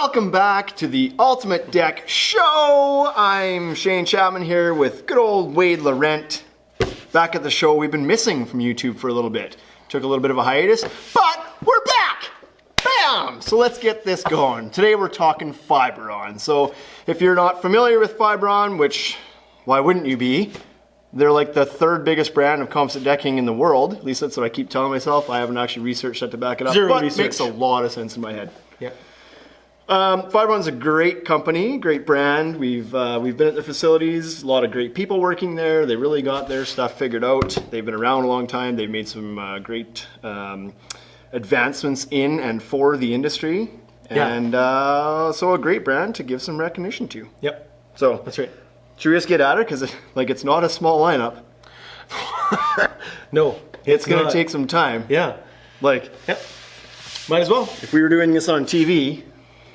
Welcome back to the Ultimate Deck Show. I'm Shane Chapman here with good old Wade Laurent. Back at the show, we've been missing from YouTube for a little bit. Took a little bit of a hiatus, but we're back! Bam! So let's get this going. Today we're talking Fiberon. So if you're not familiar with Fiberon, which, why wouldn't you be? They're like the third biggest brand of composite decking in the world. At least that's what I keep telling myself. I haven't actually researched that to back it up, but it makes a lot of sense in my head. Yeah. Fiberon's a great company, great brand. We've been at the facilities, a lot of great people working there. They really got their stuff figured out. They've been around a long time. They've made some great advancements in and for the industry. Yeah. And so a great brand to give some recognition to. Yep. So That's right. should we just get at it? Because it's not a small lineup. No. It's going to take some time. Yeah. Like, Yep. Might as well. if we were doing this on TV,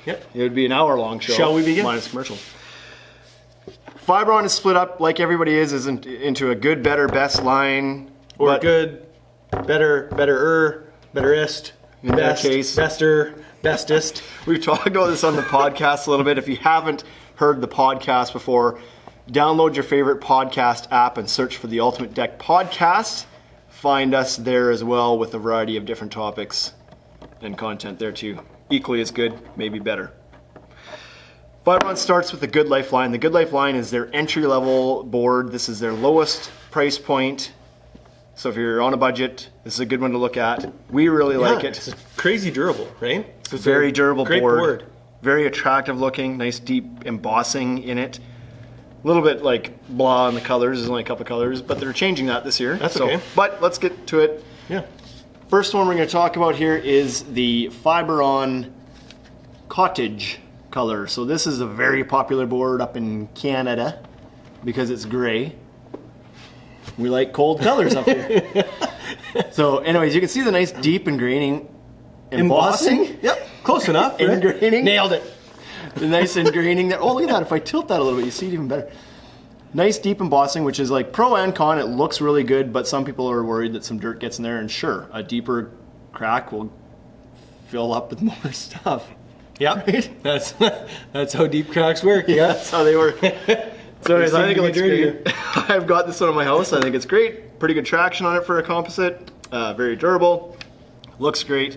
Yep. it would be an hour-long show. Shall we begin? Minus commercial. Fiberon is split up, like everybody is into a good, better, best line. Or but good, better, betterest, In their best, case. bester, bestest. We've talked about this on the podcast a little bit. If you haven't heard the podcast before, download your favorite podcast app and search for the Ultimate Deck Podcast. Find us there as well with a variety of different topics and content there too. Equally as good, maybe better. Fiberon starts with the Good Life line. The Good Life line is their entry-level board. This is their lowest price point. So if you're on a budget, this is a good one to look at. We really like it. It's crazy durable, right? It's a very durable great board. Very attractive looking, nice deep embossing in it. A little bit like blah on the colors, there's only a couple of colors, but they're changing that this year. That's okay. But let's get to it. Yeah. First one we're going to talk about here is the Fiberon Cottage color. So this is a very popular board up in Canada because it's gray. We like cold colors up here. So anyways, you can see the nice deep embossing. Yep. Close enough. Right? Ingraining. Nailed it. The nice ingraining there. Oh, look at that. If I tilt that a little bit, you see it even better. Nice deep embossing, which is like pro and con. It looks really good, but some people are worried that some dirt gets in there. And sure, a deeper crack will fill up with more stuff. Yep. Right? That's how deep cracks work. Yeah. That's how they work. So anyways, I think it looks dirtier. great. I've got this one in my house. I think it's great. Pretty good traction on it for a composite. Very durable. Looks great.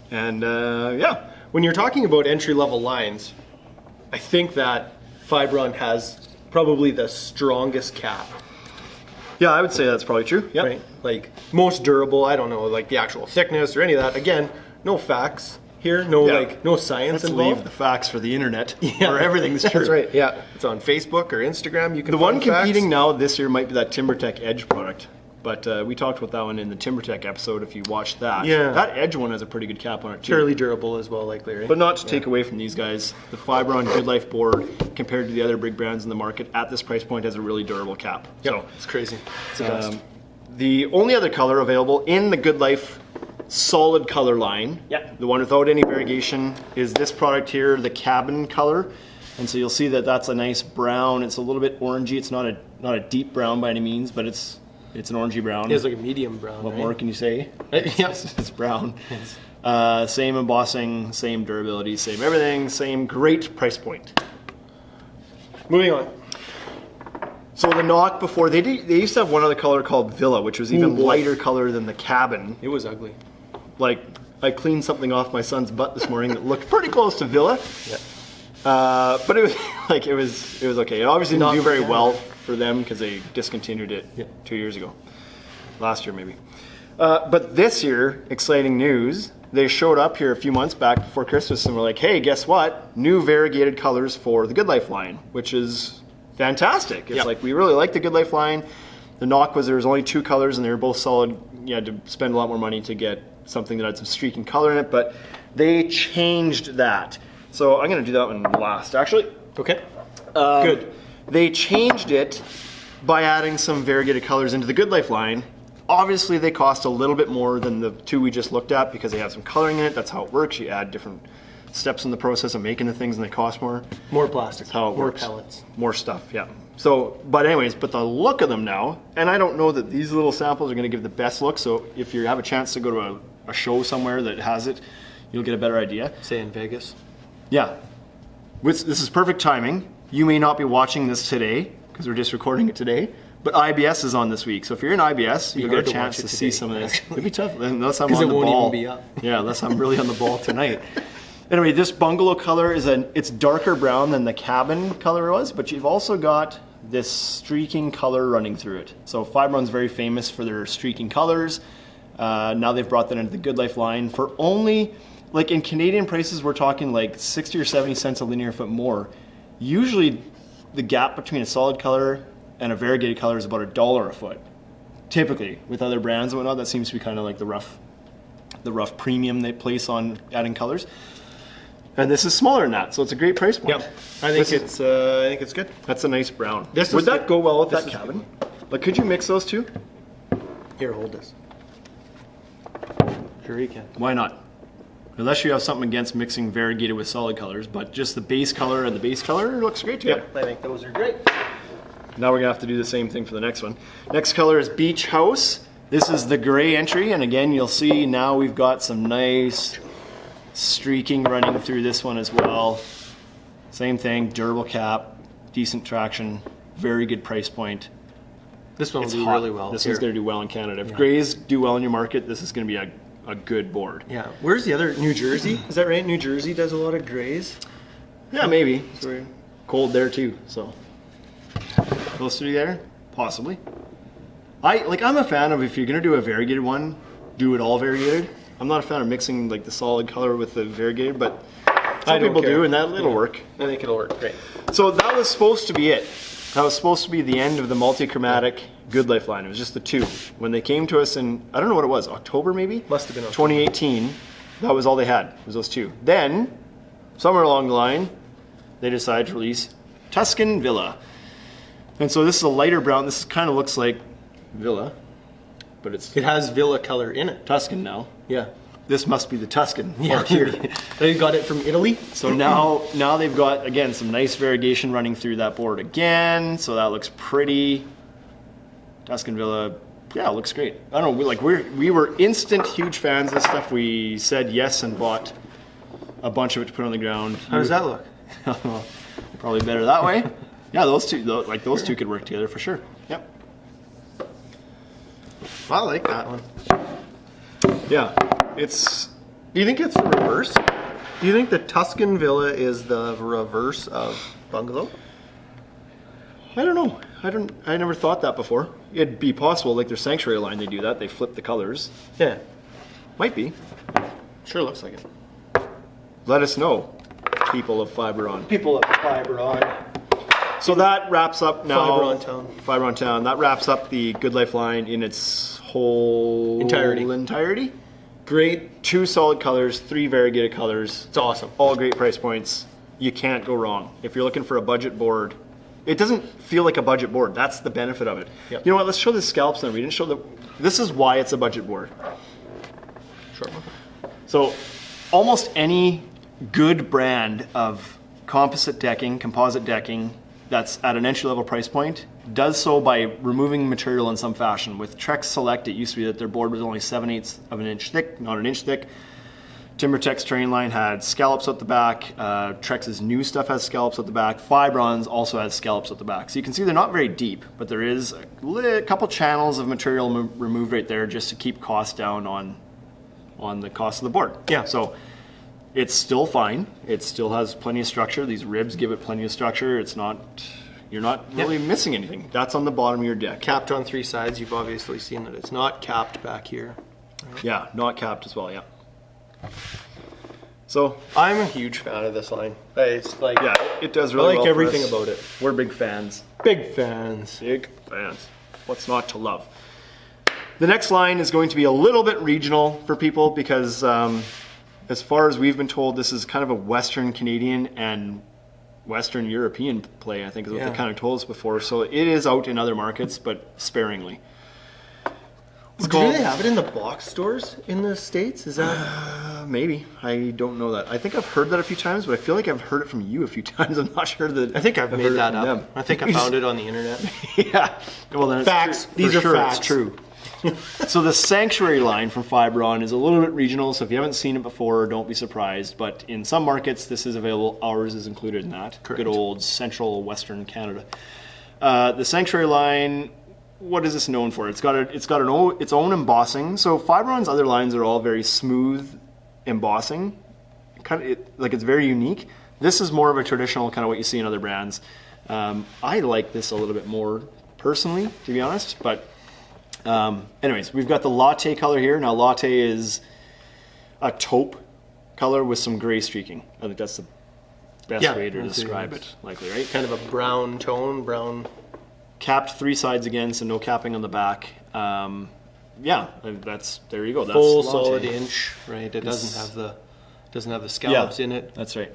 And yeah. When you're talking about entry-level lines, I think that Fiberon has probably the strongest cap. Yeah, I would say that's probably true. Yep. Right? Like most durable. I don't know, like the actual thickness or any of that. Again, no facts here. No no science Let's involved. leave the facts for the internet, Yeah. where everything's true. That's right. Yeah, it's on Facebook or Instagram. You can. The find one competing facts. now this year might be that TimberTech Edge product, but we talked about that one in the TimberTech episode. If you watched that, Yeah. that Edge one has a pretty good cap on it too. fairly durable as well, likely. Right? But not to take away from these guys, the Fiberon Good Life board compared to the other big brands in the market at this price point has a really durable cap. Yep. So It's crazy. It's the best. the only other color available in the Good Life solid color line, Yep. the one without any variegation, is this product here, the Cabin color. And so you'll see that that's a nice brown. It's a little bit orangey. It's not a deep brown by any means, but it's an orangey brown. It's like a medium brown. What right? more can you say? Yeah. It's brown. Same embossing, same durability, same everything, same great price point. Moving on. So the knock before, they used to have one other color called Villa, which was even boy. lighter color than the Cabin. It was ugly. Like, I cleaned something off my son's butt this morning that looked pretty close to Villa. Yeah. But it was like it was okay. It obviously didn't Not do for very Canada. well for them because they discontinued it Yeah. 2 years ago, last year maybe. But this year, exciting news! They showed up here a few months back before Christmas and were like, "Hey, guess what? New variegated colors for the Good Life line," which is fantastic. It's Yep. like we really like the Good Life line. The knock was there was only 2 colors and they were both solid. You had to spend a lot more money to get something that had some streaking color in it, but they changed that. So I'm going to do that one last, actually. Okay. Good. They changed it by adding some variegated colors into the Good Life line. Obviously, they cost a little bit more than the 2 we just looked at because they have some coloring in it. That's how it works. You add different steps in the process of making the things and they cost more. More plastic. That's how it More works. pellets. More stuff, yeah. So, but anyways, but the look of them now, and I don't know that these little samples are going to give the best look, so if you have a chance to go to a show somewhere that has it, you'll get a better idea. Say in Vegas. Yeah. This is perfect timing. You may not be watching this today because we're just recording it today, but IBS is on this week. So if you're in IBS, you get a chance to see some of this. It'd be tough unless I'm on the ball. It won't even be up. Yeah, unless I'm really on the ball tonight. Anyway, this bungalow color it's darker brown than the cabin color was, but you've also got this streaking color running through it. So Fiberon's very famous for their streaking colors. Now they've brought that into the Good Life line for only, like in Canadian prices, we're talking like 60 or 70 cents a linear foot more. Usually the gap between a solid color and a variegated color is about $1 a foot. Typically, with other brands and whatnot, that seems to be kind of like the rough premium they place on adding colors. And this is smaller than that, so it's a great price point. Yep, I think it's good. That's a nice brown. Would that go well with that This is cabin? Like, could you mix those two? Here, hold this. Sure you can. Why not? Unless you have something against mixing variegated with solid colors, but just the base color and the base color looks great together. Yep, I think those are great. Now we're gonna have to do the same thing for the next one. Next color is Beach House. This is the gray entry, and again, you'll see now we've got some nice streaking running through this one as well. Same thing, durable cap, decent traction, very good price point. This one will It's do hot. really well. This here. one's gonna do well in Canada. If grays do well in your market, this is gonna be a good board. Yeah. Where's the other? New Jersey? Is that right? New Jersey does a lot of grays. Yeah, maybe. It's very cold there too, so. Those three there? Possibly. I'm a fan of, if you're gonna do a variegated one, do it all variegated. I'm not a fan of mixing like the solid color with the variegated, but some people do, and it'll work. I think it'll work great. So that was supposed to be it. That was supposed to be the end of the Multichromatic Good Life line. It was just the two. When they came to us in, I don't know what it was, October maybe? Must have been October. 2018, that was all they had, was those two. Then, somewhere along the line, they decided to release Tuscan Villa. And so this is a lighter brown. This kind of looks like Villa, but it's It has Villa color in it. Tuscan now. Yeah. This must be the Tuscan Yeah. part here. They got it from Italy. So now they've got, again, some nice variegation running through that board again. So that looks pretty. Tuscan Villa, yeah, it looks great. I don't know, we were instant huge fans of this stuff. We said yes and bought a bunch of it to put on the ground. How does that look? Probably better that way. Yeah, those two could work together for sure. Yep. I like that one. Yeah, it's. Do you think it's the reverse? Do you think the Tuscan Villa is the reverse of Bungalow? I don't know. I never thought that before. It'd be possible, like their Sanctuary line, they do that. They flip the colors. Yeah. Might be. Sure looks like it. Let us know, people of Fiberon. People at Fiberon. So that wraps up now. Fiberon Town. Fiberon Town. That wraps up the Good Life line in its whole entirety. Great. 2 solid colors, 3 variegated colors. It's awesome. All great price points. You can't go wrong. If you're looking for a budget board, it doesn't feel like a budget board. That's the benefit of it. Yep. You know what? Let's show the scallops now. We didn't show the. This is why it's a budget board. Sure. So, almost any good brand of composite decking, composite decking, that's at an entry-level price point, does so by removing material in some fashion. With Trex Select, it used to be that their board was only 7/8 of an inch thick, not an inch thick. TimberTech's terrain line had scallops at the back. Trex's new stuff has scallops at the back. Fiberon's also has scallops at the back. So you can see they're not very deep, but there is a couple channels of material removed right there just to keep costs down on the cost of the board. Yeah. So it's still fine. It still has plenty of structure. These ribs give it plenty of structure. It's not, you're not really missing anything. That's on the bottom of your deck. Capped on 3 sides. You've obviously seen that it's not capped back here. Yeah, not capped as well, yeah. So I'm a huge fan of this line. It's like, yeah, it does really I like well for everything us. about it. We're big fans. Big fans. Big fans. What's not to love? The next line is going to be a little bit regional for people because as far as we've been told, this is kind of a Western Canadian and Western European play, I think is what they kind of told us before. So it is out in other markets, but sparingly. Do they have it in the box stores in the States? Is that? Maybe. I don't know that. I think I've heard that a few times, but I feel like I've heard it from you a few times. I'm not sure that. I think I've made heard it that from up. them. I think I found it on the internet. Yeah. Well, then Facts. it's true. These For are sure facts. It's true. So the Sanctuary line from Fiberon is a little bit regional, so if you haven't seen it before, don't be surprised. But in some markets, this is available. Ours is included in that. Correct. Good old central western Canada. The Sanctuary line, what is this known for? It's got its own embossing. So Fiberon's other lines are all very smooth embossing, like it's very unique. This is more of a traditional kind of what you see in other brands. I like this a little bit more personally, to be honest. But anyways, we've got the latte color here. Now latte is a taupe color with some gray streaking. I think that's the best way to describe it, likely, right? Kind of a brown tone, brown. Capped 3 sides again, so no capping on the back. Yeah, there you go. That's Full latte. solid inch, right? It doesn't have the scallops in it. That's right.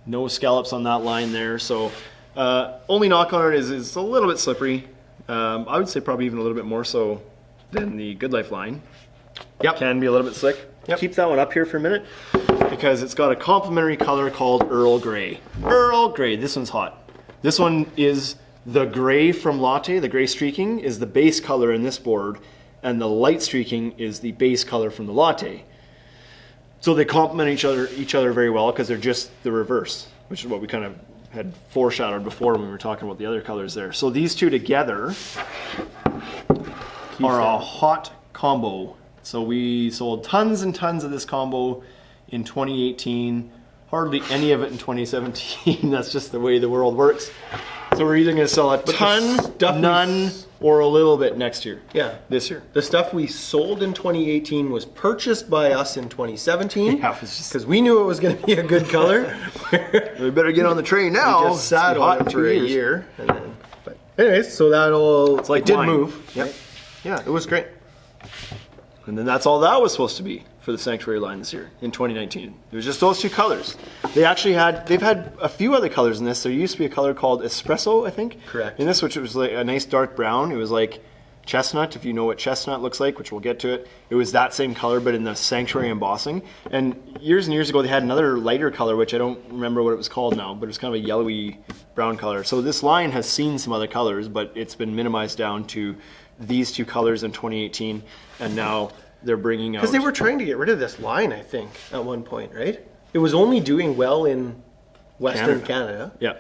No scallops on that line there. So only knock on it is it's a little bit slippery. I would say probably even a little bit more so than the Good Life line. Yep. Can be a little bit slick. Yep. Keep that one up here for a minute because it's got a complementary color called Earl Grey. Earl Grey. This one's hot. This one is the gray from latte. The gray streaking is the base color in this board, and the light streaking is the base color from the latte. So they complement each other very well because they're just the reverse, which is what we kind of had foreshadowed before when we were talking about the other colors there. So these two together are a hot combo. So we sold tons and tons of this combo in 2018, hardly any of it in 2017. That's just the way the world works. So we're either going to sell a ton, none, or a little bit next year. Yeah. This year. The stuff we sold in 2018 was purchased by us in 2017 Yeah, it was just- because we knew it was going to be a good color. We better get on the train now. We just sat It's on hot it in for 2 a years. year. And then, but anyways, so that'll... It's like it did wine. move. Yep. Right? Yeah, it was great. And then that's all that was supposed to be for the Sanctuary line this year in 2019. It was just those two colors. They've had a few other colors in this. There used to be a color called espresso, I think. Correct. In this, which was like a nice dark brown. It was like chestnut, if you know what chestnut looks like, which we'll get to it. It was that same color, but in the Sanctuary embossing. And years ago, they had another lighter color, which I don't remember what it was called now, but it was kind of a yellowy brown color. So this line has seen some other colors, but it's been minimized down to these two colors in 2018, and now they're bringing out... Because they were trying to get rid of this line, I think, at one point, right? It was only doing well in Western Canada. Yeah.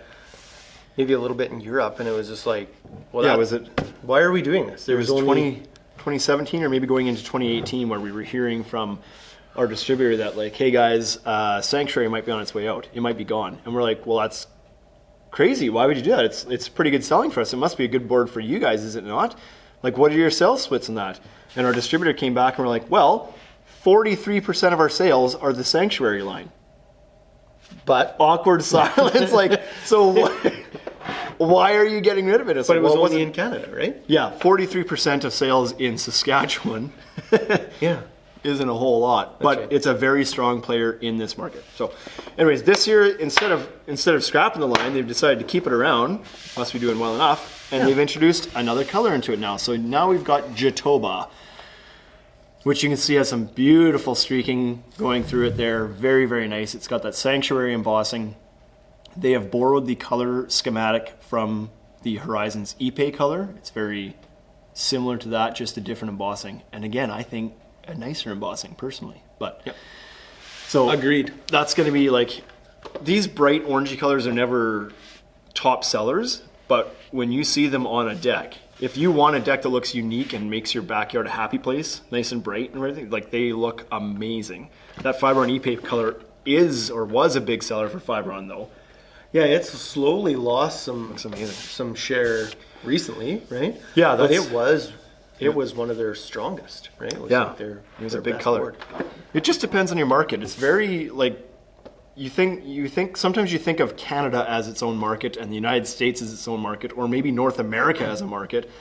Maybe a little bit in Europe, and it was just like, well, Yeah, that, was it... why are we doing this? There was 2017 or maybe going into 2018 where we were hearing from our distributor that like, hey guys, Sanctuary might be on its way out. It might be gone. And we're like, well, that's crazy. Why would you do that? It's pretty good selling for us. It must be a good board for you guys, is it not? Like, what are your sales splits in that? And our distributor came back and we're like, well, 43% of our sales are the Sanctuary line. But Awkward silence. Like, so why are you getting rid of it? It's but like, it was well, only in Canada, right? Yeah, 43% of sales in Saskatchewan Yeah. isn't a whole lot, but right. it's a very strong player in this market. So anyways, this year, instead of scrapping the line, they've decided to keep it around. Must be doing well enough. And they've introduced another color into it now. So now we've got Jatoba, which you can see has some beautiful streaking going through it there. Very, very nice. It's got that Sanctuary embossing. They have borrowed the color schematic from the Horizons Ipe color. It's very similar to that, just a different embossing. And again, I think a nicer embossing personally. But Yep. so Agreed. That's going to be like, these bright orangey colors are never top sellers, but when you see them on a deck, if you want a deck that looks unique and makes your backyard a happy place, nice and bright and everything, like they look amazing. That Fiberon Ipe color is or was a big seller for Fiberon though. Yeah, it's slowly lost some share recently, right? Yeah, but that's- it was one of their strongest, right? It was Yeah, like it was their a big best color. board. It just depends on your market. It's very like you think sometimes you think of Canada as its own market and the United States as its own market, or maybe North America as a market.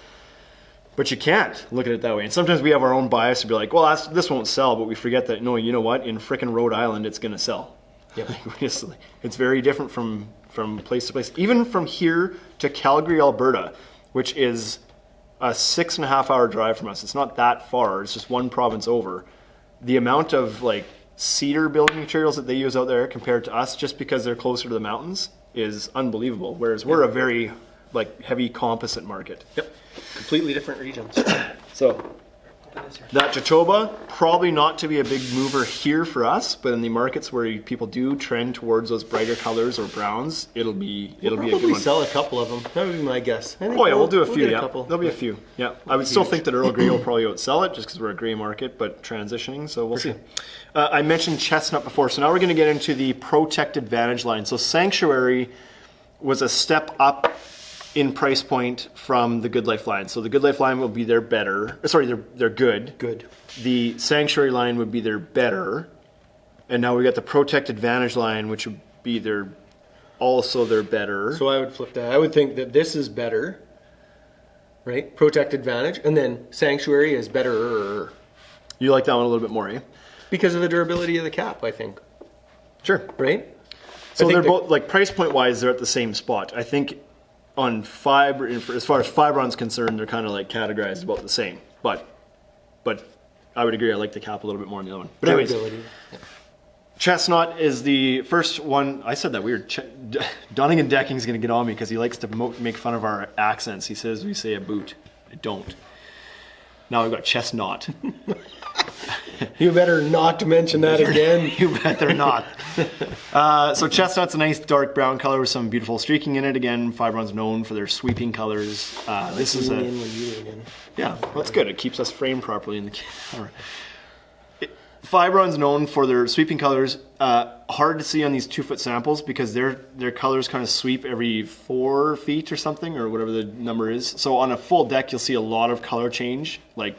But you can't look at it that way. And sometimes we have our own bias to be like, well, this won't sell, but we forget that no, you know what? In frickin' Rhode Island, it's going to sell. Yep. It's very different from place to place. Even from here to Calgary, Alberta, which is a 6.5 hour drive from us. It's not that far. It's just one province over. The amount of like cedar building materials that they use out there compared to us, just because they're closer to the mountains, is unbelievable. Whereas we're a very like heavy composite market. Yep. Completely different regions. So that Jatoba, probably not to be a big mover here for us, but in the markets where people do trend towards those brighter colors or browns, it'll be a good one. Sell a couple of them. That would be my guess. I think Oh yeah, we'll do a few. get Yeah, couple. there'll be a few. Yeah, I would still think that Earl Grey will probably outsell it just because we're a gray market, but transitioning, so we'll see. I mentioned chestnut before, so now we're going to get into the Protected Vantage line. So Sanctuary was a step up in price point from the Good Life line. So the Good Life line will be their better. Sorry, they're good. Good. The Sanctuary line would be their better, and now we got the Protected Vantage line, which would be their better. So I would flip that. I would think that this is better, right? Protected Vantage, and then Sanctuary is better You like that one a little bit more, eh? because of the durability of the cap. I think, Sure. right? So I think they're both, like, price point wise, they're at the same spot. I think on fiber, as far as Fiberon's concerned, they're kind of like categorized about the same. But I would agree. I like the cap a little bit more than the other one. But anyways, durability. Chestnut is the first one. I said that weird. Dunning and Decking is going to get on me because he likes to make fun of our accents. He says we say a boot. I don't. Now we've got chestnut. You better not mention that again. You better not. So chestnut's a nice dark brown color with some beautiful streaking in it. Again, Fiberon's known for their sweeping colors. This is yeah, well, that's good. It keeps us framed properly in the camera. Fiberon's known for their sweeping colors. Hard to see on these 2-foot samples because their colors kind of sweep every 4 feet or something, or whatever the number is. So on a full deck, you'll see a lot of color change. Like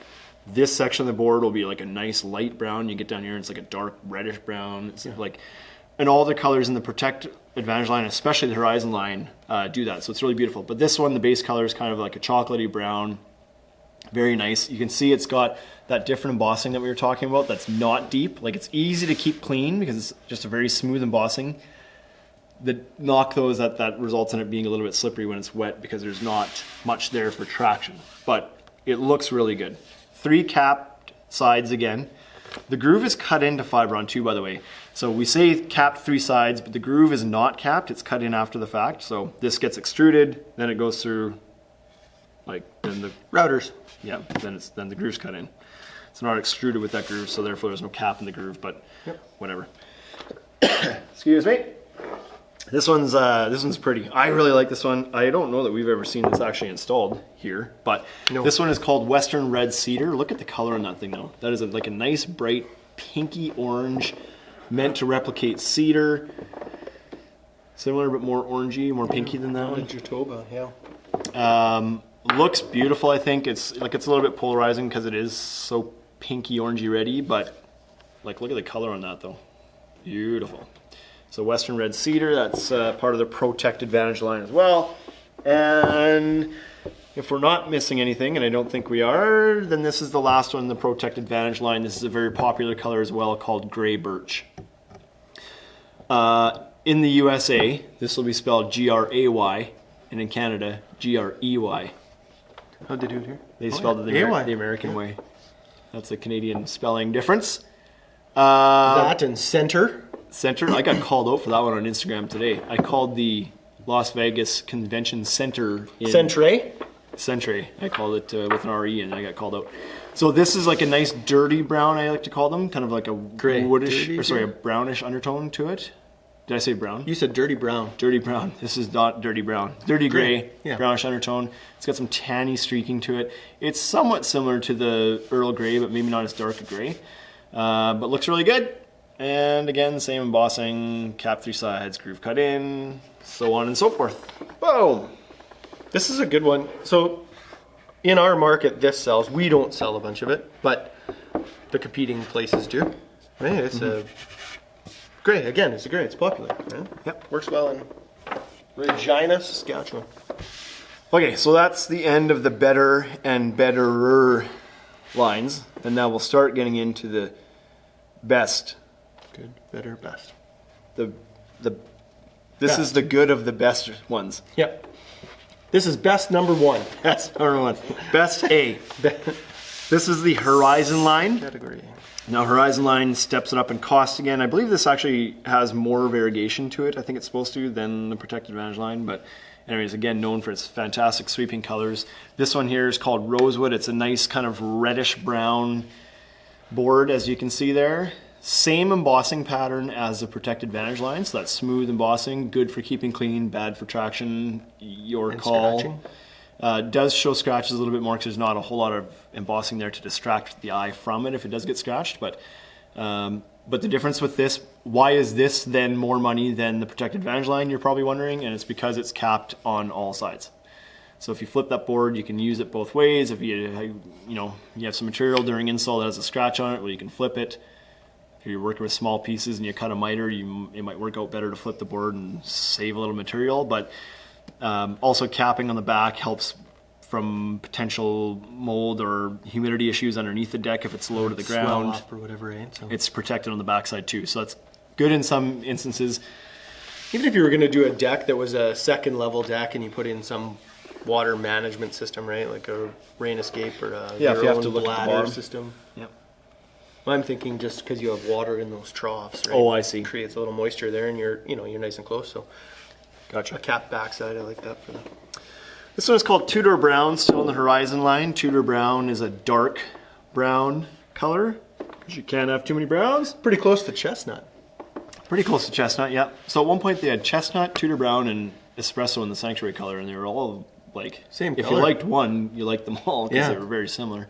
this section of the board will be like a nice light brown. You get down here, and it's like a dark reddish brown. It's like, and all the colors in the Protect Advantage line, especially the Horizon line, do that. So it's really beautiful. But this one, the base color is kind of like a chocolatey brown. Very nice. You can see it's got that different embossing that we were talking about that's not deep. Like, it's easy to keep clean because it's just a very smooth embossing. The knock though is that results in it being a little bit slippery when it's wet because there's not much there for traction. But it looks really good. 3 capped sides again. The groove is cut into Fiberon too, by the way. So we say capped 3 sides, but the groove is not capped. It's cut in after the fact. So this gets extruded, then it goes through, like, then the routers. Yeah, then the groove's cut in. It's not extruded with that groove, so therefore there's no cap in the groove, but whatever. Excuse me. This one's pretty. I really like this one. I don't know that we've ever seen this actually installed here, but this one is called Western Red Cedar. Look at the color on that thing though. That is like a nice bright pinky orange, meant to replicate cedar. Similar but more orangey, more pinky than that one. Jatoba, yeah. Looks beautiful, I think. It's a little bit polarizing because it is so pinky orangey reddy, but like look at the color on that though. Beautiful. So Western Red Cedar, that's part of the Protected Vantage line as well. And if we're not missing anything, and I don't think we are, then this is the last one in the Protected Vantage line. This is a very popular color as well called Gray Birch. In the USA, this will be spelled Gray, and in Canada, Grey. How'd they do it here? They spelled it the American way. That's a Canadian spelling difference. That and center. Center. I got called out for that one on Instagram today. I called the Las Vegas Convention Center. Sentry. I called it with an RE, and I got called out. So this is like a nice dirty brown, I like to call them. Kind of like a woodish, a brownish undertone to it. Did I say brown? You said dirty brown. Dirty brown. This is not dirty brown. Dirty gray, brownish undertone. It's got some tanny streaking to it. It's somewhat similar to the Earl Grey, but maybe not as dark a gray. But looks really good. And again, same embossing, cap 3 sides, groove cut in, so on and so forth. Whoa! This is a good one. So in our market, this sells. We don't sell a bunch of it, but the competing places do. Right? It's a gray. Again, it's a gray. It's popular. Right? Yep. Works well in Regina, Saskatchewan. Okay, so that's the end of the better and betterer lines. And now we'll start getting into the best. Good, better, best. This is the good of the best ones. Yep. This is best number 1. Best number 1. Best A. This is the Horizon line. Category. Now Horizon line steps it up in cost again. I believe this actually has more variegation to it. I think it's supposed to than the Protected Advantage line, but Anyways, again, known for its fantastic sweeping colors. This one here is called Rosewood. It's a nice kind of reddish brown board, as you can see there. Same embossing pattern as the Protected Vantage line, so that's smooth embossing, good for keeping clean, bad for traction, your call. Scratching. Does show scratches a little bit more because there's not a whole lot of embossing there to distract the eye from it if it does get scratched. But the difference with this, why is this then more money than the Protected Vantage line, you're probably wondering, and it's because it's capped on all sides. So if you flip that board, you can use it both ways. If you have some material during install that has a scratch on it, well, you can flip it. If you're working with small pieces and you cut a miter, it might work out better to flip the board and save a little material. But also capping on the back helps from potential mold or humidity issues underneath the deck if it's low to the ground. Swell up or whatever, eh? So. It's protected on the backside too, so that's good in some instances. Even if you were going to do a deck that was a second level deck and you put in some water management system, right, like a rain escape or if you have to look at the bottom system. Yep. I'm thinking just because you have water in those troughs, right? Oh, I see. It creates a little moisture there, and you're nice and close. So, gotcha. A cap backside, I like that for that. This one is called Tudor Brown, still on the Horizon line. Tudor Brown is a dark brown color, because you can't have too many browns. Pretty close to chestnut. Pretty close to chestnut, yeah. So at one point they had chestnut, Tudor Brown, and espresso in the Sanctuary color, and they were all like same if color. You liked one, you liked them all because yeah. They were very similar.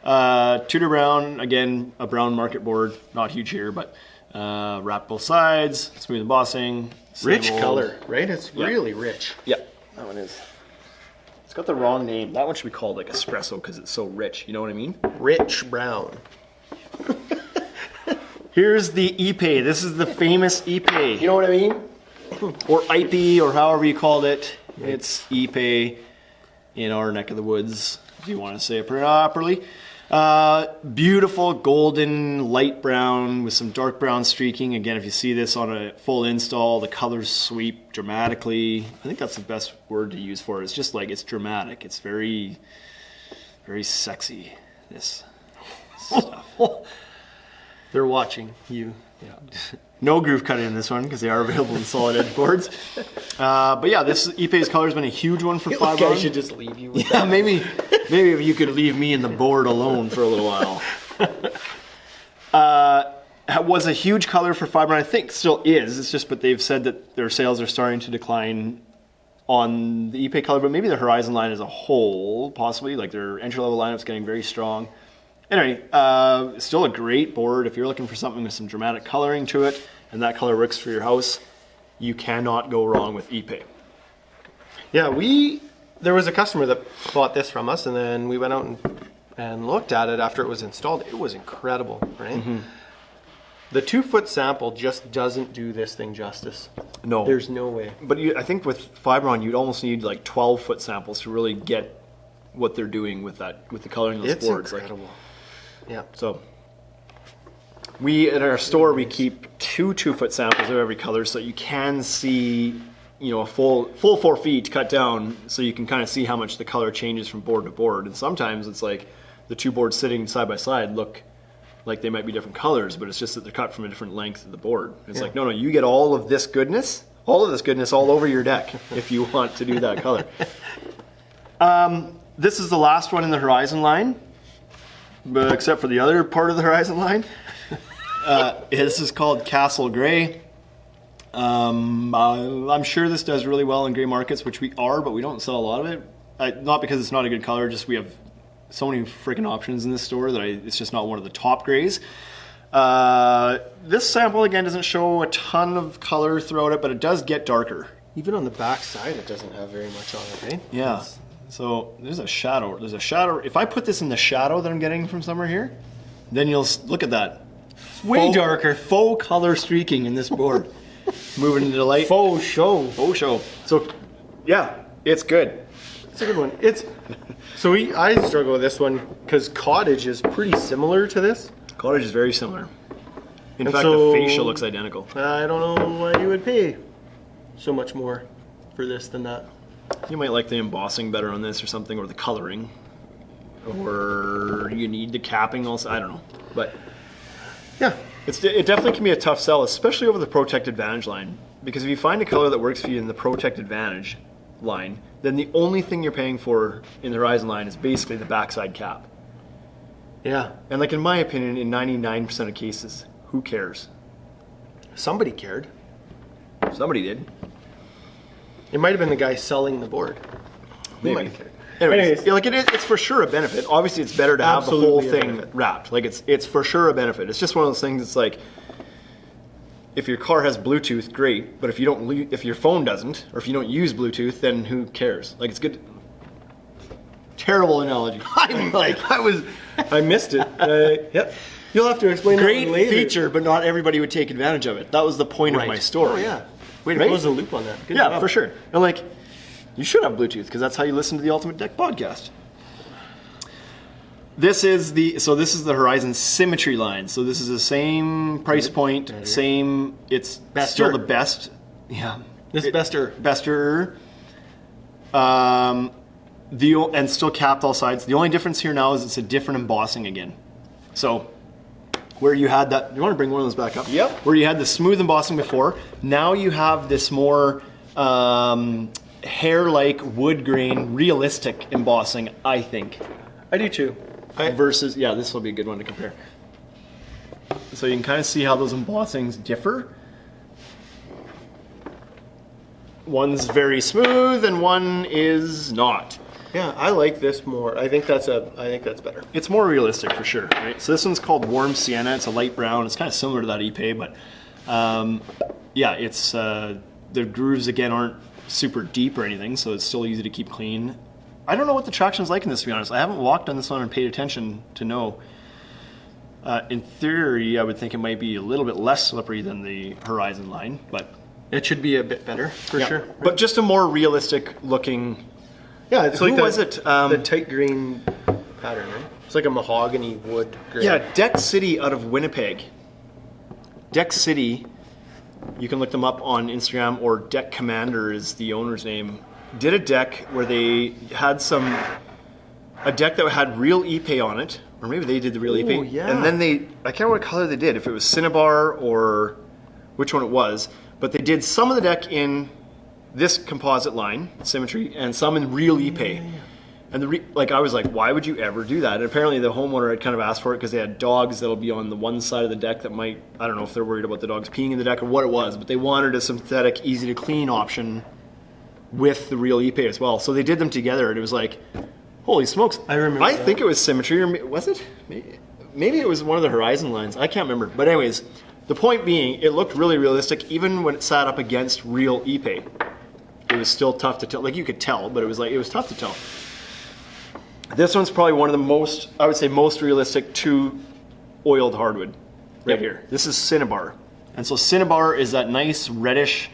Tudor Brown, again, a brown market board, not huge here, but wrap both sides, smooth embossing. Rich color, right? It's really rich. Yeah, that one is. It's got the wrong name. That one should be called like espresso because it's so rich. You know what I mean? Rich brown. Here's the Ipe. This is the famous Ipe. You know what I mean? Or Ipe, or however you called it. It's Ipe in our neck of the woods, if you want to say it properly. Beautiful golden light brown with some dark brown streaking. Again, if you see this on a full install, the colors sweep dramatically. I think that's the best word to use for it. It's just like, it's dramatic. It's very, very sexy, this stuff. They're watching you. Yeah. No groove cut in this one because they are available in solid edge boards. But yeah, this Ipe's color has been a huge one for Fiberon. I should just leave you with that. maybe if you could leave me and the board alone for a little while. Was a huge color for Fiberon. I think still is. It's just, but they've said that their sales are starting to decline on the Ipe color, but maybe the Horizon line as a whole, possibly. Like their entry-level lineup's getting very strong. Anyway, still a great board. If you're looking for something with some dramatic coloring to it, and that color works for your house, you cannot go wrong with Ipe. Yeah, there was a customer that bought this from us, and then we went out and looked at it after it was installed. It was incredible, right? Mm-hmm. The 2-foot sample just doesn't do this thing justice. No. There's no way. But I think with Fiberon, you'd almost need like 12-foot samples to really get what they're doing with the coloring of those boards. It's incredible. Yeah. So at our store we keep 2-foot samples of every color, so you can see, a full 4 feet cut down, so you can kind of see how much the color changes from board to board. And sometimes it's like the two boards sitting side by side look like they might be different colors, but it's just that they're cut from a different length of the board. It's like, no, you get all of this goodness all over your deck if you want to do that color. This is the last one in the Horizon line, but except for the other part of the Horizon line. This is called Castle Gray. I'm sure this does really well in gray markets, which we are, but we don't sell a lot of it. Not because it's not a good color, just we have so many freaking options in this store that it's just not one of the top grays. This sample, again, doesn't show a ton of color throughout it, but it does get darker. Even on the back side, it doesn't have very much on it, right? Yeah. So there's a shadow. If I put this in the shadow that I'm getting from somewhere here, then you'll look at that. Way darker. Faux color streaking in this board. Moving into the light. Faux show. So, yeah, it's good. It's a good one. I struggle with this one because Cottage is pretty similar to this. Cottage is very similar. In fact, the facial looks identical. I don't know why you would pay so much more for this than that. You might like the embossing better on this or something, or the coloring. Or you need the capping also. I don't know. But yeah, it definitely can be a tough sell, especially over the Protected Vantage line. Because if you find a color that works for you in the Protected Vantage, line, then the only thing you're paying for in the Horizon line is basically the backside cap. Yeah. And like in my opinion, in 99% of cases, who cares? Somebody cared. Somebody did. It might have been the guy selling the board. He might Maybe. have cared. Anyways, yeah, like it's for sure a benefit. Obviously, it's better to have the whole Absolutely a thing benefit. wrapped. Like it's for sure a benefit. It's just one of those things. It's like if your car has Bluetooth, great. But if you don't, if your phone doesn't, or if you don't use Bluetooth, then who cares? Like it's good. Terrible analogy. I missed it. Yep. You'll have to explain Great that later. feature, but not everybody would take advantage of it. That was the point of Right. my story. Oh yeah. Way to Right? close the loop on that. Good Yeah, job. for sure. And like, you should have Bluetooth because that's how you listen to the Ultimate Deck podcast. This is the Horizon Symmetry line. So this is the same price point, same. It's still Bester. the best. Yeah, This is bester. Bester. And still capped all sides. The only difference here now is it's a different embossing again. So where you had that, you want to bring one of those back up? Yep. Where you had the smooth embossing before, now you have this more hair-like wood grain, realistic embossing, I think. I do too. Versus, yeah, this will be a good one to compare. So you can kind of see how those embossings differ. One's very smooth and one is not. Yeah, I like this more. I think that's better. It's more realistic for sure, right? So this one's called Warm Sienna. It's a light brown. It's kind of similar to that Ipe, but yeah, it's the grooves again aren't super deep or anything, so it's still easy to keep clean. I don't know what the traction's like in this, to be honest. I haven't walked on this one and paid attention to know. In theory, I would think it might be a little bit less slippery than the Horizon line, but It should be a bit better for yeah. sure. But just a more realistic looking. Yeah, it's Who like was it? The tight green pattern, right? It's like a mahogany wood grain. Yeah, Deck City out of Winnipeg. Deck City, you can look them up on Instagram, or Deck Commander is the owner's name. Did a deck where they had a deck that had real Ipe on it, or maybe they did the real Ipe. Oh, yeah. And then I can't remember what color they did, if it was Cinnabar or which one it was, but they did some of the deck in this composite line, Symmetry, and some in real Ipe. And I was like, why would you ever do that? And apparently the homeowner had kind of asked for it because they had dogs that'll be on the one side of the deck that might, I don't know if they're worried about the dogs peeing in the deck or what it was, but they wanted a synthetic, easy to clean option with the real Ipe as well. So they did them together, and it was like, holy smokes. I remember I that. think it was Symmetry, or was it? Maybe it was one of the Horizon lines. I can't remember. But anyways, the point being, it looked really realistic even when it sat up against real Ipe. It was still tough to tell. Like, you could tell, but it was tough to tell. This one's probably one of the most, I would say, most realistic to oiled hardwood right Yep. here. This is Cinnabar. And so Cinnabar is that nice reddish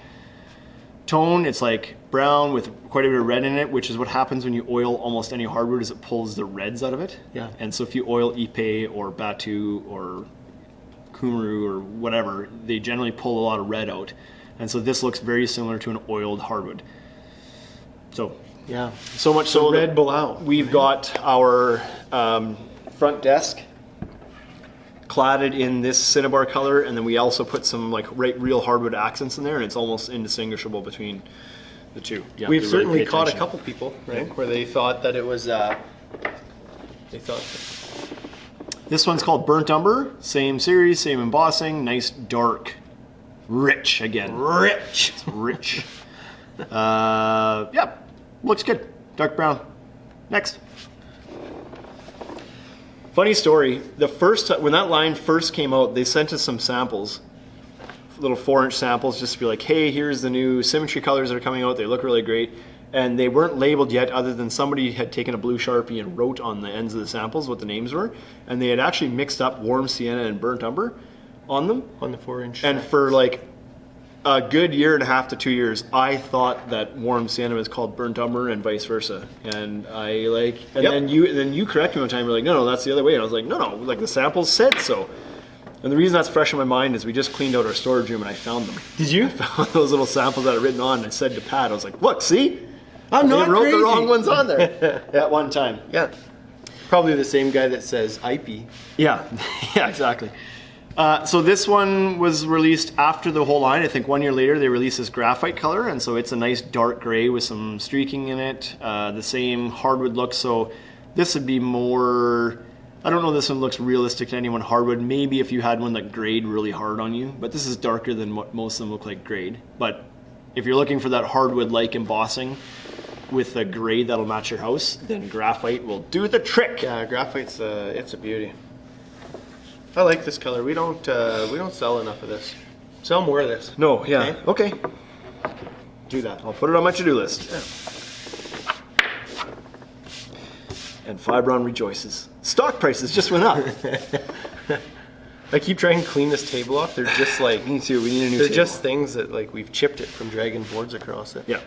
tone. It's like brown with quite a bit of red in it, which is what happens when you oil almost any hardwood, is it pulls the reds out of it. Yeah. And so if you oil Ipe or Batu or Kumru or whatever, they generally pull a lot of red out. And so this looks very similar to an oiled hardwood. So Yeah. so much so red that Bilal. we've got our front desk cladded in this Cinnabar color, and then we also put some like real hardwood accents in there, and it's almost indistinguishable between the two. You have We've to really certainly pay caught a attention. couple people, right, where they thought that it was. They thought. This one's called Burnt Umber, same series, same embossing, nice dark, rich again. Rich. It's rich. Yeah, looks good. Dark brown. Next. Funny story. When that line first came out, they sent us some samples, little 4-inch samples, just to be like, hey, here's the new Symmetry colors that are coming out. They look really great. And they weren't labeled yet, other than somebody had taken a blue Sharpie and wrote on the ends of the samples what the names were. And they had actually mixed up Warm Sienna and Burnt Umber on them. On the 4-inch. And for like a good year and a half to 2 years, I thought that Warm Sienna was called Burnt Umber and vice versa. And Yep. then you correct me one time. You're like, no, that's the other way. And I was like, no, like the samples said so. And the reason that's fresh in my mind is we just cleaned out our storage room and I found them. Did you? I found those little samples that are written on. And I said to Pat, I was like, look, see, I'm not they wrote crazy. the wrong ones on there at one time. Yeah. Probably the same guy that says IP. Yeah, yeah, exactly. So this one was released after the whole line. I think 1 year later they released this graphite color, and so it's a nice dark gray with some streaking in it. The same hardwood look, so this would be more, I don't know if this one looks realistic to anyone hardwood. Maybe if you had one that grayed really hard on you, but this is darker than what most of them look like grayed. But if you're looking for that hardwood-like embossing with a gray that'll match your house, then graphite will do the trick. Yeah, graphite's it's a beauty. I like this color. We don't sell enough of this. Sell more of this. No, yeah, okay. Do that. I'll put it on my to-do list. Yeah. And Fiberon rejoices. Stock prices just went up. I keep trying to clean this table off. They're just like Me too. We need a new they're table. just things that like we've chipped it from dragging boards across it. Yeah.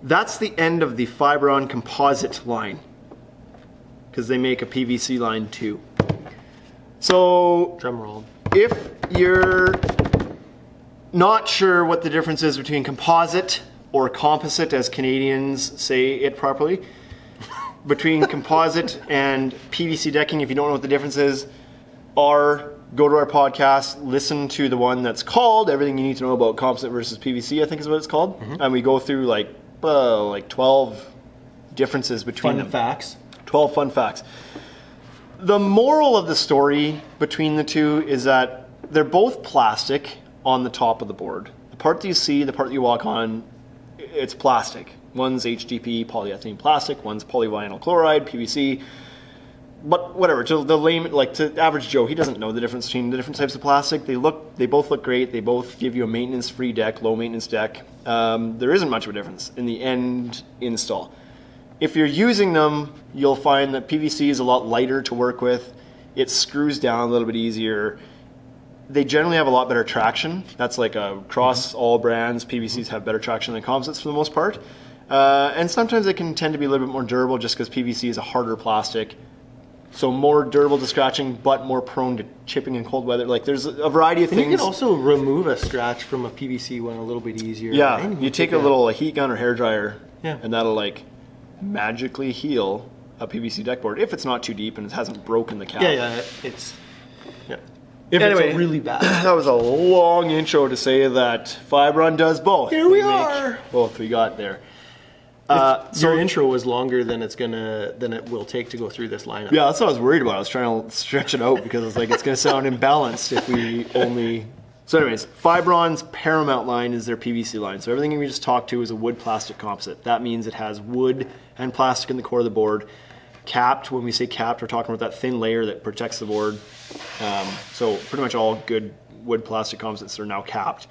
That's the end of the Fiberon composite line, because they make a PVC line too. So Drum roll. if you're not sure what the difference is between composite or composite, as Canadians say it properly, between composite and PVC decking, if you don't know what the difference is, or go to our podcast, listen to the one that's called Everything You Need to Know About Composite versus PVC, I think is what it's called. And we go through like 12 differences between them. Facts. 12 fun facts. The moral of the story between the two is that they're both plastic on the top of the board. The part that you see, the part that you walk on, it's plastic. One's HDPE polyethylene plastic, one's polyvinyl chloride, PVC. But whatever, to the layman, like to average Joe, he doesn't know the difference between the different types of plastic. They both look great. They both give you a maintenance-free deck, low maintenance deck. There isn't much of a difference in the end install. If you're using them, you'll find that PVC is a lot lighter to work with. It screws down a little bit easier. They generally have a lot better traction. That's like across all brands. PVCs have better traction than composites for the most part. And sometimes they can tend to be a little bit more durable just because PVC is a harder plastic. So more durable to scratching, but more prone to chipping in cold weather. Like there's a variety of And things. you can also remove a scratch from a PVC one a little bit easier. Yeah, right? you take a little heat gun or hair dryer, Yeah. and that'll like magically heal a PVC deck board if it's not too deep and it hasn't broken the cap. Yeah, it's if Anyway, it's really bad. That was a long intro to say that Fiberon does both. Here we They make are. Both we got there. Your intro was longer than it will take to go through this lineup. Yeah, that's what I was worried about. I was trying to stretch it out because I was like, it's going to sound imbalanced if we only... So anyways, Fiberon's Paramount line is their PVC line. So everything we just talked to is a wood plastic composite. That means it has wood and plastic in the core of the board. Capped, when we say capped, we're talking about that thin layer that protects the board. So pretty much all good wood plastic composites are now capped.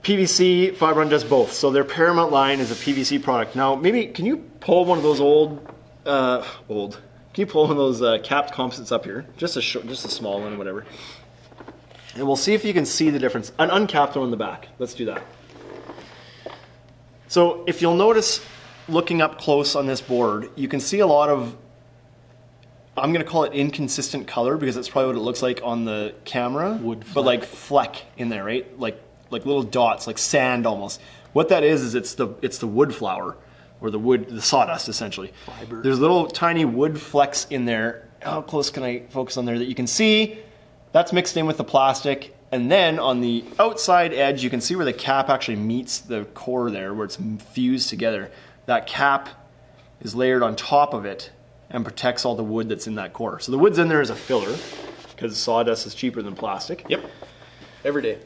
PVC, Fiberon does both. So their Paramount line is a PVC product. Now, maybe, can you pull one of those can you pull one of those capped composites up here? Just a small one, whatever. And we'll see if you can see the difference. An uncapped one in the back. Let's do that. So if you'll notice, looking up close on this board, you can see a lot of, I'm going to call it inconsistent color because that's probably what it looks like on the camera. Wood but like fleck in there, right? Like little dots, like sand almost. What that is it's the wood flour, or the sawdust essentially. Fiber. There's little tiny wood flecks in there. How close can I focus on there that you can see? That's mixed in with the plastic. And then on the outside edge, you can see where the cap actually meets the core there, where it's fused together. That cap is layered on top of it and protects all the wood that's in that core. So the wood's in there as a filler because sawdust is cheaper than plastic. Yep. Every day.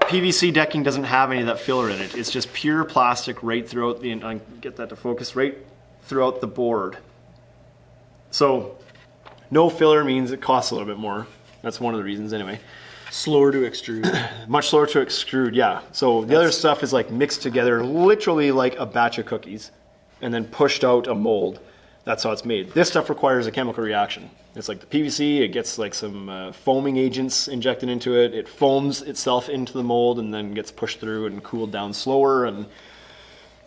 PVC decking doesn't have any of that filler in it. It's just pure plastic right throughout the, I can get that to focus, right throughout the board. So no filler means it costs a little bit more. That's one of the reasons anyway. Slower to extrude. Much slower to extrude, yeah. So the other stuff is like mixed together, literally like a batch of cookies, and then pushed out a mold. That's how it's made. This stuff requires a chemical reaction. It's like the PVC, it gets like some foaming agents injected into it. It foams itself into the mold and then gets pushed through and cooled down slower, and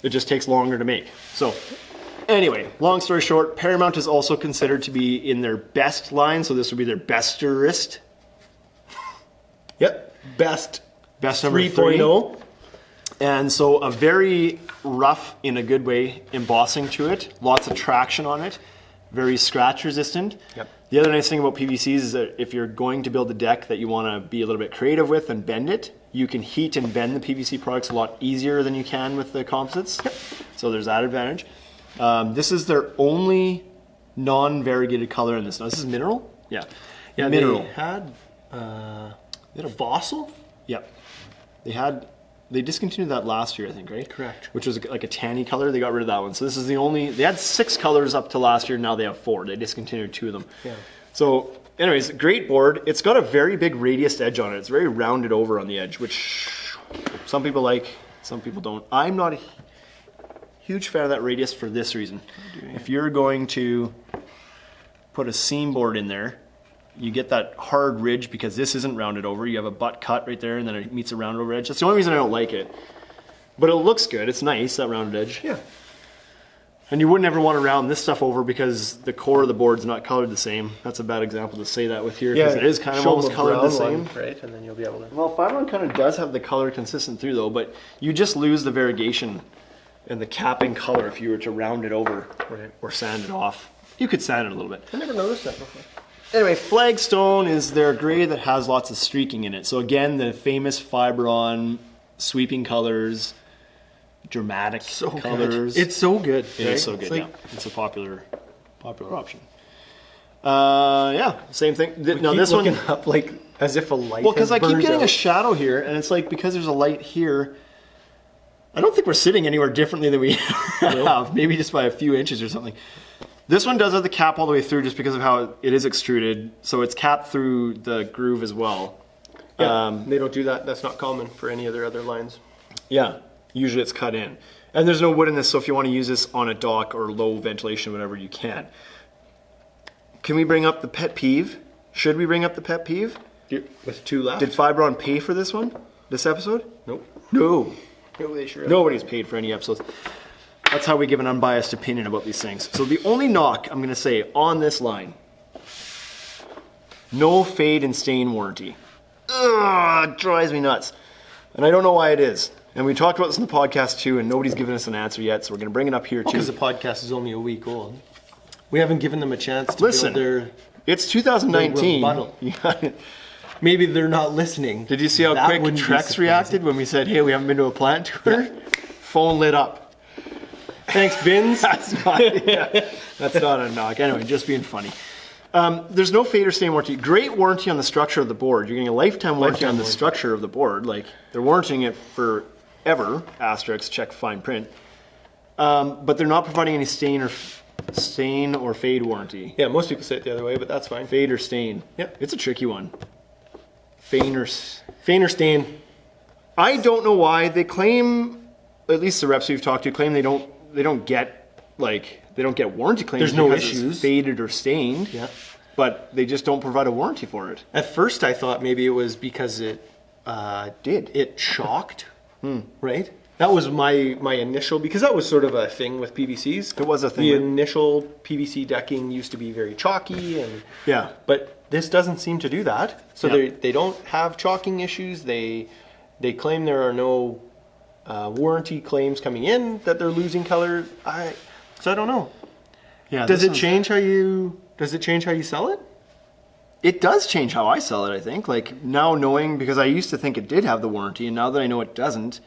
it just takes longer to make. So anyway, long story short, Paramount is also considered to be in their best line, so this would be their besterest. Yep. Best Number 3.0. And so a very rough, in a good way, embossing to it. Lots of traction on it. Very scratch resistant. Yep. The other nice thing about PVCs is that if you're going to build a deck that you want to be a little bit creative with and bend it, you can heat and bend the PVC products a lot easier than you can with the composites. Yep. So there's that advantage. This is their only non-variegated color in this. Now, this is mineral? Yeah. Yeah, mineral. they had a fossil? Yep. They discontinued that last year, I think, right? Correct. Which was like a tanny color. They got rid of that one. So this is the only, they had 6 colors up to last year. Now they have 4. They discontinued 2 of them. Yeah. So anyways, great board. It's got a very big radius edge on it. It's very rounded over on the edge, which some people like, some people don't. I'm not a huge fan of that radius for this reason. If you're going to put a seam board in there, you get that hard ridge because this isn't rounded over. You have a butt cut right there and then it meets a rounded over edge. That's the only reason I don't like it. But it looks good. It's nice, that rounded edge. Yeah. And you wouldn't ever want to round this stuff over because the core of the board's not colored the same. That's a bad example to say that with here because it is kind of almost colored the same. Right, and then you'll be able to... Well, Fiberon kind of does have the color consistent through though, but you just lose the variegation and the capping color if you were to round it over or sand it off. You could sand it a little bit. I never noticed that before. Anyway, Flagstone is their gray that has lots of streaking in it. So again, the famous Fiberon sweeping colors, dramatic colors. It's so good. It right? is so good. It's, like, yeah, it's a popular option. Yeah, same thing. Now this one up like as if a light. Well, because I keep getting out. a shadow here, and it's like because there's a light here. I don't think we're sitting anywhere differently than we have. Maybe just by a few inches or something. This one does have the cap all the way through just because of how it is extruded. So it's capped through the groove as well. Yeah, they don't do that. That's not common for any of their other lines. Yeah, usually it's cut in. And there's no wood in this, so if you want to use this on a dock or low ventilation, whatever, you can. Can we bring up the pet peeve? Should we bring up the pet peeve? With 2 left? Did Fiberon pay for this one? This episode? Nope. No. No, they sure Nobody's paid for any episodes. That's how we give an unbiased opinion about these things. So the only knock I'm going to say on this line, no fade and stain warranty. Ugh, it drives me nuts. And I don't know why it is. And we talked about this in the podcast too, and nobody's given us an answer yet, so we're going to bring it up here too. Because the podcast is only a week old. We haven't given them a chance to Listen, build their... It's 2019. rebuttal. Maybe they're not listening. Did you see how quick Trex reacted when we said, hey, we haven't been to a plant tour? Yeah. Phone lit up. Thanks, Bins. That's not a knock. Anyway, just being funny. There's no fade or stain warranty. Great warranty on the structure of the board. You're getting a lifetime warranty on the structure of the board. Like, they're warranting it forever. Asterisk, check fine print. But they're not providing any stain or fade warranty. Yeah, most people say it the other way, but that's fine. Fade or stain. Yep. It's a tricky one. Feign or stain. I don't know why they claim, at least the reps we've talked to claim they don't get warranty claims. There's no because issues. It's faded or stained. Yeah. But they just don't provide a warranty for it. At first, I thought maybe it was because it shocked. Right. That was my initial, because that was sort of a thing with PVCs. It was a thing. The initial PVC decking used to be very chalky, and yeah. But this doesn't seem to do that. So they don't have chalking issues. They claim there are no warranty claims coming in that they're losing color. So I don't know. Yeah. Does it change how you sell it? It does change how I sell it, I think. Like now knowing, because I used to think it did have the warranty, and now that I know it doesn't,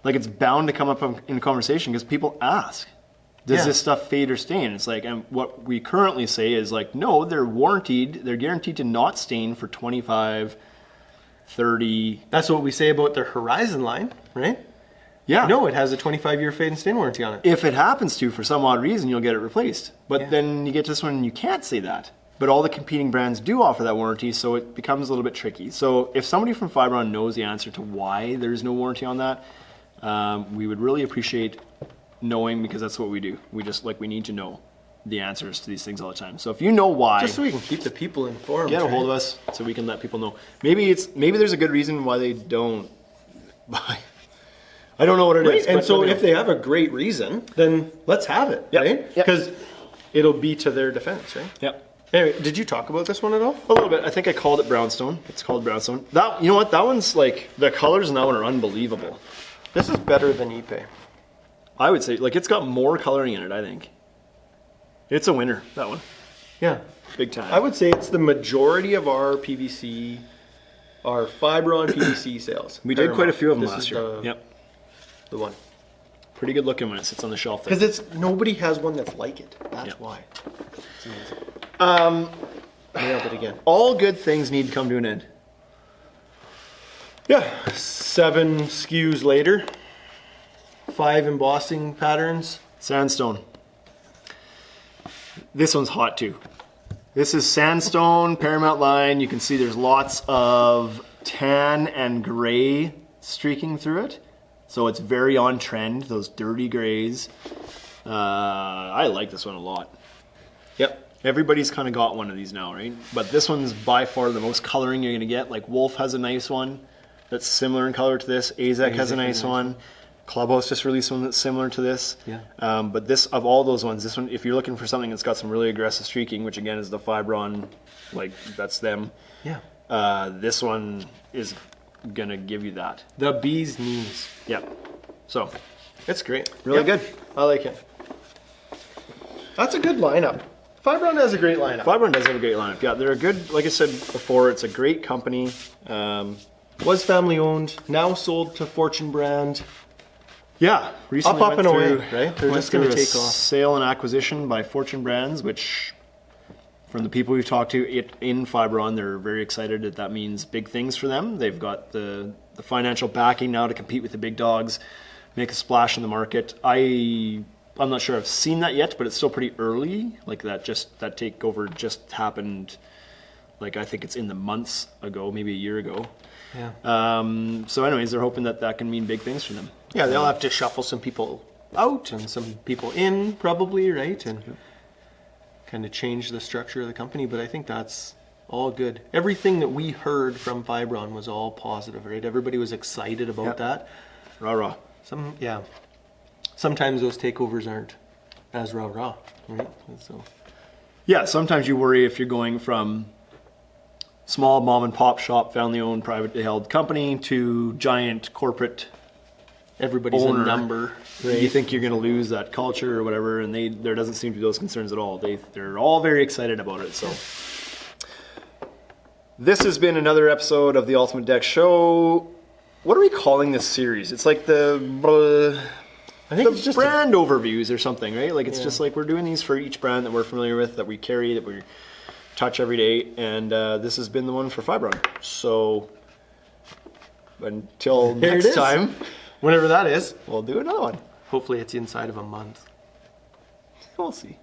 like it's bound to come up in conversation because people ask, does this stuff fade or stain? It's like, and what we currently say is like, no, they're guaranteed to not stain for 25, 30. That's what we say about their Horizon line, right? Yeah. No, it has a 25-year fade and stain warranty on it. If it happens to, for some odd reason, you'll get it replaced. But then you get to this one and you can't say that. But all the competing brands do offer that warranty, so it becomes a little bit tricky. So if somebody from Fiberon knows the answer to why there's no warranty on that, we would really appreciate knowing, because that's what we do. We need to know the answers to these things all the time. So if you know why, just so we can keep the people informed, get a hold of us so we can let people know. Maybe there's a good reason why they don't buy. I don't know what it is. And so if they have a great reason, then let's have it, right? Because it'll be to their defense, right? Yep. Anyway, did you talk about this one at all? A little bit. I think I called it brownstone. It's called brownstone. You know what? That one's like, the colors in that one are unbelievable. This is better than Ipe. I would say, like, it's got more coloring in it, I think. It's a winner, that one. Yeah. big time. I would say it's the majority of our PVC, our Fiberon PVC sales. We did quite a few of them This last is year. Yep. The one. Pretty good looking when it sits on the shelf there. Because nobody has one that's like it. That's Yep. why. It's amazing. Nailed it again. All good things need to come to an end. Yeah, 7 SKUs later, 5 embossing patterns. Sandstone. This one's hot too. This is sandstone, Paramount line. You can see there's lots of tan and gray streaking through it. So it's very on trend, those dirty grays. I like this one a lot. Yep. Everybody's kind of got one of these now, right? But this one's by far the most coloring you're gonna get. Like Wolf has a nice one that's similar in color to this. Azek has a nice one. Clubhouse just released one that's similar to this. Yeah. But this, of all those ones, this one, if you're looking for something that's got some really aggressive streaking, which again is the Fiberon, like that's them. Yeah. This one is gonna give you that. The bee's knees. Yeah. So, It's great. really Yep. good. I like it. That's a good lineup. Fiberon has a great lineup. Fiberon does have a great lineup. Yeah, they're a good, like I said before, it's a great company. Was family owned, now sold to Fortune brand. Yeah, recently Up went and away, through, right? They're went just gonna through a take off. sale and acquisition by Fortune Brands, which from the people we've talked to in Fiberon, they're very excited that means big things for them. They've got the financial backing now to compete with the big dogs, make a splash in the market. I'm not sure I've seen that yet, but it's still pretty early. Like that takeover just happened. Like I think it's in the months ago, maybe a year ago. Yeah. So anyways, they're hoping that can mean big things for them. Yeah, they'll have to shuffle some people out and some people in, probably, right? And kind of change the structure of the company. But I think that's all good. Everything that we heard from Fiberon was all positive, right? Everybody was excited about Yep. that. Rah rah. Sometimes those takeovers aren't as rah-rah, right? So Yeah, sometimes you worry if you're going from small mom and pop shop, family owned, privately held company to giant corporate everybody's owner. a number. You think you're going to lose that culture or whatever, and there doesn't seem to be those concerns at all. They're all very excited about it. So this has been another episode of the Ultimate Deck Show. What are we calling this series? It's like I think it's just brand overviews or something, right? Like it's just like we're doing these for each brand that we're familiar with, that we carry, that we touch every day, and this has been the one for Fiberon. So until There it next is. time, whenever that is. we'll do another one. Hopefully it's inside of a month. We'll see.